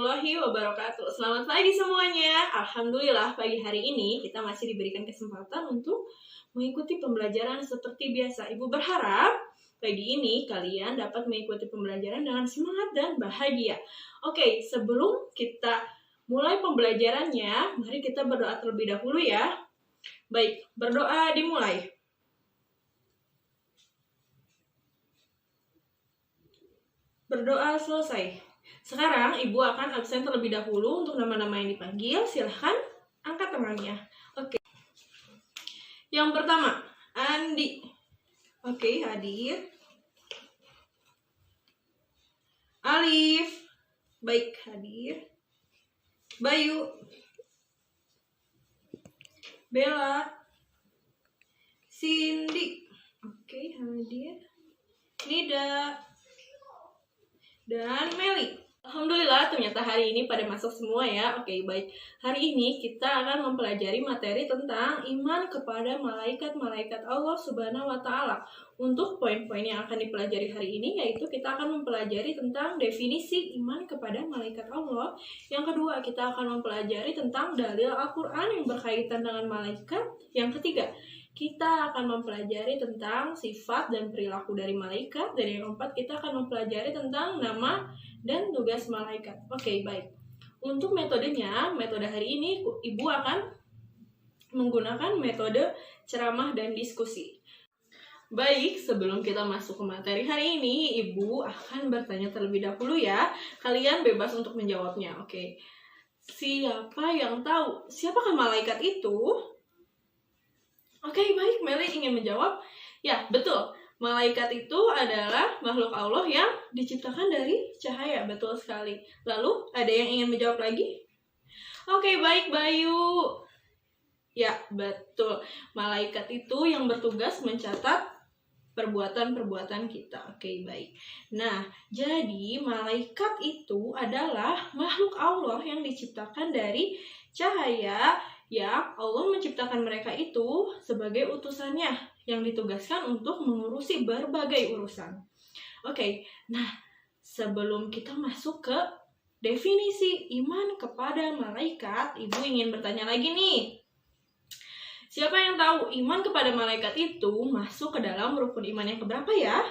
warahmatullahi wabarakatuh. Selamat pagi semuanya. Alhamdulillah pagi hari ini kita masih diberikan kesempatan untuk mengikuti pembelajaran seperti biasa. Ibu berharap pagi ini kalian dapat mengikuti pembelajaran dengan semangat dan bahagia. Oke, sebelum kita mulai pembelajarannya, mari kita berdoa terlebih dahulu ya. Baik, berdoa dimulai. Berdoa selesai. Sekarang Ibu akan absen terlebih dahulu untuk nama-nama yang dipanggil. Silahkan angkat tangannya. Oke. Yang pertama, Andi. Oke, hadir. Alif. Baik, hadir. Bayu. Bella. Cindy. Oke, hadir. Nida. Dan Meli. Alhamdulillah ternyata hari ini pada masuk semua ya. Oke, baik. Hari ini kita akan mempelajari materi tentang iman kepada malaikat-malaikat Allah Subhanahu wa taala. Untuk poin-poin yang akan dipelajari hari ini yaitu kita akan mempelajari tentang definisi iman kepada malaikat Allah. Yang kedua, kita akan mempelajari tentang dalil Al-Qur'an yang berkaitan dengan malaikat. Yang ketiga, kita akan mempelajari tentang sifat dan perilaku dari malaikat. Dan yang keempat, kita akan mempelajari tentang nama dan tugas malaikat. Oke, baik. Untuk metodenya, metode hari ini Ibu akan menggunakan metode ceramah dan diskusi. Baik, sebelum kita masuk ke materi hari ini, Ibu akan bertanya terlebih dahulu ya. Kalian bebas untuk menjawabnya. Oke. Siapa yang tahu siapakah malaikat itu? Oke, baik. Meli ingin menjawab. Ya, betul. Malaikat itu adalah makhluk Allah yang diciptakan dari cahaya. Betul sekali. Lalu, ada yang ingin menjawab lagi? Oke, baik, Bayu. Ya, betul. Malaikat itu yang bertugas mencatat perbuatan-perbuatan kita. Oke, baik. Nah, jadi malaikat itu adalah makhluk Allah yang diciptakan dari cahaya. Ya, Allah menciptakan mereka itu sebagai utusannya yang ditugaskan untuk mengurusi berbagai urusan. Oke, nah sebelum kita masuk ke definisi iman kepada malaikat, Ibu ingin bertanya lagi nih. Siapa yang tahu iman kepada malaikat itu masuk ke dalam rukun iman yang keberapa ya?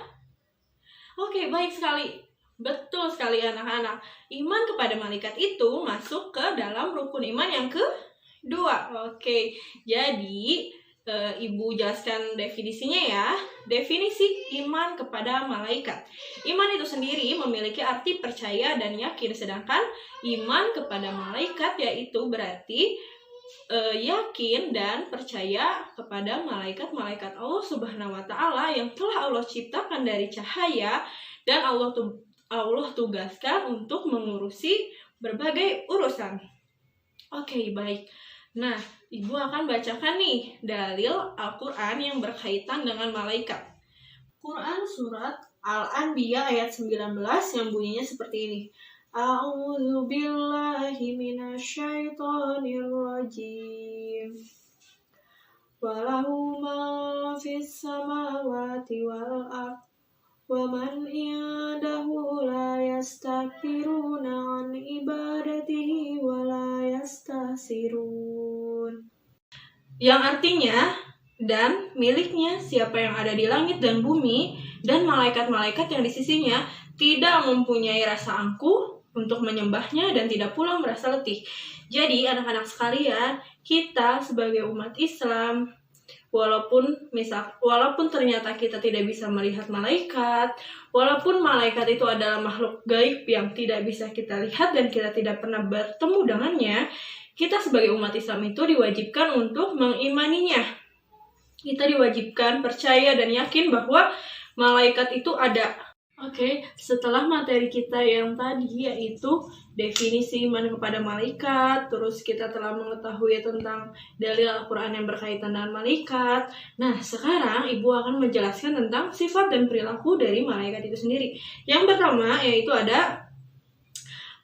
Oke, baik sekali. Betul sekali anak-anak. Iman kepada malaikat itu masuk ke dalam rukun iman yang kedua. Oke, jadi Ibu jelaskan definisinya ya. Definisi iman kepada malaikat. Iman itu sendiri memiliki arti percaya dan yakin. Sedangkan iman kepada malaikat yaitu berarti yakin dan percaya kepada malaikat-malaikat Allah Subhanahu wa taala yang telah Allah ciptakan dari cahaya dan Allah tugaskan untuk mengurusi berbagai urusan. Oke, baik. Nah, Ibu akan bacakan nih dalil Al-Qur'an yang berkaitan dengan malaikat. Quran surat Al-Anbiya ayat 19 yang bunyinya seperti ini. A'udzu billahi minasyaitonir rajim. Walahu ma fis samawati wal ardh wa man indahu la yastakbiruna an ibadatihi wa la yastahsirun. Yang artinya, dan miliknya siapa yang ada di langit dan bumi dan malaikat-malaikat yang di sisinya tidak mempunyai rasa angkuh untuk menyembahnya dan tidak pula merasa letih. Jadi anak-anak sekalian, kita sebagai umat Islam, walaupun ternyata kita tidak bisa melihat malaikat, walaupun malaikat itu adalah makhluk gaib yang tidak bisa kita lihat dan kita tidak pernah bertemu dengannya, kita sebagai umat Islam itu diwajibkan untuk mengimaninya. Kita diwajibkan percaya dan yakin bahwa malaikat itu ada. Oke, setelah materi kita yang tadi yaitu definisi iman kepada malaikat, terus kita telah mengetahui tentang dalil Al-Qur'an yang berkaitan dengan malaikat. Nah, sekarang Ibu akan menjelaskan tentang sifat dan perilaku dari malaikat itu sendiri. Yang pertama yaitu ada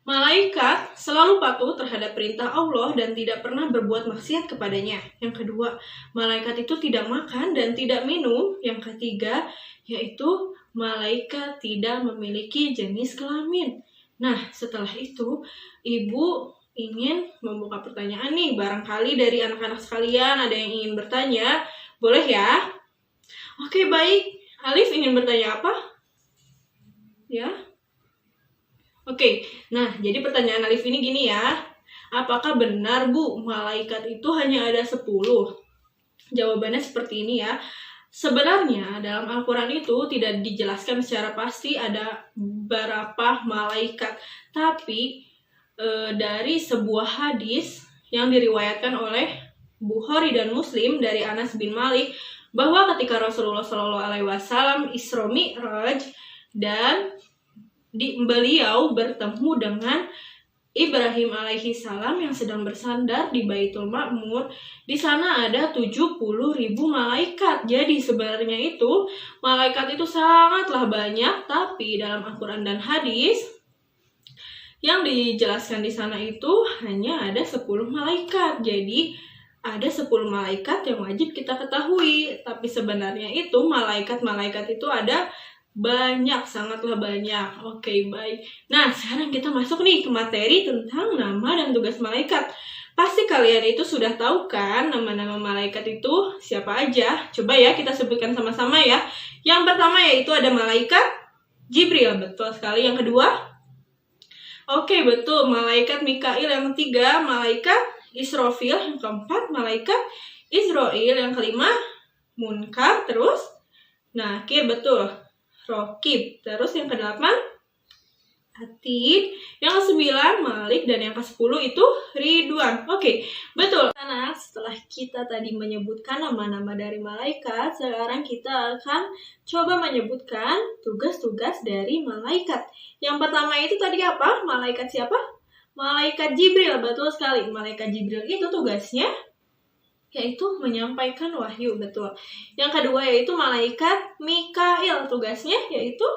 malaikat selalu patuh terhadap perintah Allah dan tidak pernah berbuat maksiat kepadanya. Yang kedua, malaikat itu tidak makan dan tidak minum. Yang ketiga, yaitu malaikat tidak memiliki jenis kelamin. Nah, setelah itu, Ibu ingin membuka pertanyaan nih. Barangkali dari anak-anak sekalian ada yang ingin bertanya. Boleh ya? Oke, baik. Alif ingin bertanya apa? Ya. Oke, nah jadi pertanyaan Alif ini gini ya. Apakah benar, Bu, malaikat itu hanya ada 10? Jawabannya seperti ini ya. Sebenarnya dalam Al-Quran itu tidak dijelaskan secara pasti ada berapa malaikat. Tapi dari sebuah hadis yang diriwayatkan oleh Bukhari dan Muslim dari Anas bin Malik, bahwa ketika Rasulullah SAW Isra Mi'raj dan beliau bertemu dengan Ibrahim alaihi salam yang sedang bersandar di Baitul Ma'mur, di sana ada 70.000 malaikat. Jadi sebenarnya itu malaikat itu sangatlah banyak, tapi dalam Al-Quran dan hadis yang dijelaskan di sana itu hanya ada 10 malaikat. Jadi ada 10 malaikat yang wajib kita ketahui, tapi sebenarnya itu malaikat-malaikat itu ada banyak, sangatlah banyak. Oke, baik. Nah, sekarang kita masuk nih ke materi tentang nama dan tugas malaikat. Pasti kalian itu sudah tahu kan nama-nama malaikat itu siapa aja? Coba ya kita sebutkan sama-sama ya. Yang pertama yaitu ada malaikat Jibril, betul sekali. Yang kedua, oke, betul, malaikat Mikail. Yang ketiga, malaikat Israfil. Yang keempat, malaikat Israil. Yang kelima, Munkar. Terus, Nakir, betul, Rokib. Terus yang ke-8 Atid. Yang ke-9 Malik. Dan yang ke-10 itu Ridwan. Oke, betul. Karena setelah kita tadi menyebutkan nama-nama dari malaikat, sekarang kita akan coba menyebutkan tugas-tugas dari malaikat. Yang pertama itu tadi apa? Malaikat siapa? Malaikat Jibril. Betul sekali. Malaikat Jibril itu tugasnya yaitu menyampaikan wahyu, betul. Yang kedua yaitu malaikat Mikail, tugasnya yaitu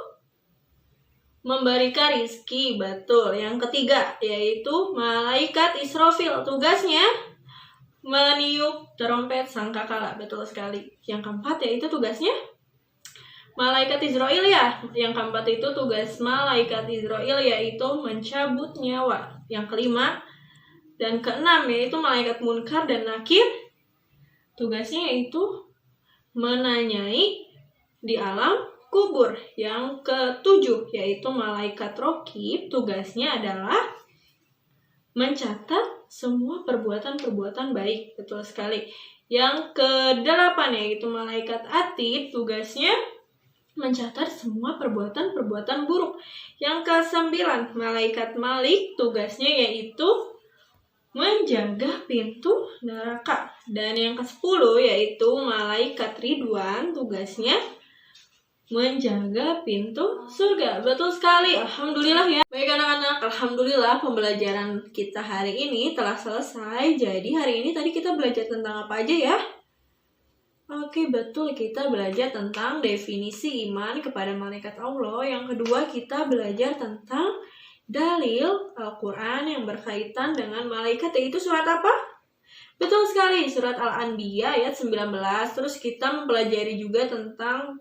memberikan rizki, betul. Yang ketiga yaitu malaikat Israfil, tugasnya meniup trompet sangkakala, betul sekali. Yang keempat yaitu tugasnya malaikat Israil ya. Yang keempat itu tugas malaikat Israil yaitu mencabut nyawa. Yang kelima dan keenam yaitu malaikat Munkar dan Nakir, tugasnya yaitu menanyai di alam kubur. Yang ketujuh yaitu malaikat Rokib, tugasnya adalah mencatat semua perbuatan-perbuatan baik, betul sekali. Yang kedelapan yaitu malaikat Atid, tugasnya mencatat semua perbuatan-perbuatan buruk. Yang kesembilan malaikat Malik, tugasnya yaitu menjaga pintu neraka. Dan yang ke-10 yaitu malaikat Ridwan, tugasnya menjaga pintu surga. Betul sekali, alhamdulillah ya. Baik anak-anak, alhamdulillah pembelajaran kita hari ini telah selesai. Jadi hari ini tadi kita belajar tentang apa aja ya? Oke, betul, kita belajar tentang definisi iman kepada malaikat Allah. Yang kedua kita belajar tentang dalil Al-Quran yang berkaitan dengan malaikat, yaitu surat apa? Betul sekali, surat Al-Anbiya ayat 19. Terus kita mempelajari juga tentang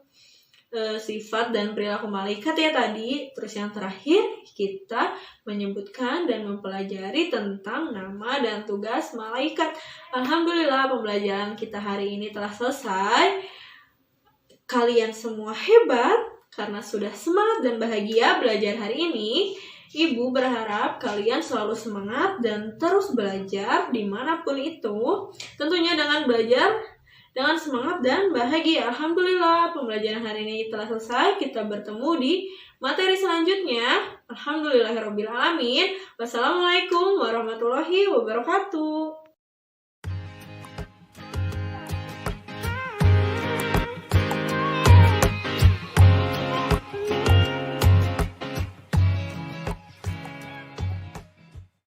sifat dan perilaku malaikat ya tadi. Terus yang terakhir kita menyebutkan dan mempelajari tentang nama dan tugas malaikat. Alhamdulillah pembelajaran kita hari ini telah selesai. Kalian semua hebat karena sudah semangat dan bahagia belajar hari ini. Ibu berharap kalian selalu semangat dan terus belajar dimanapun itu. Tentunya dengan belajar dengan semangat dan bahagia. Alhamdulillah pembelajaran hari ini telah selesai. Kita bertemu di materi selanjutnya. Alhamdulillahirrabbilalamin. Wassalamualaikum warahmatullahi wabarakatuh.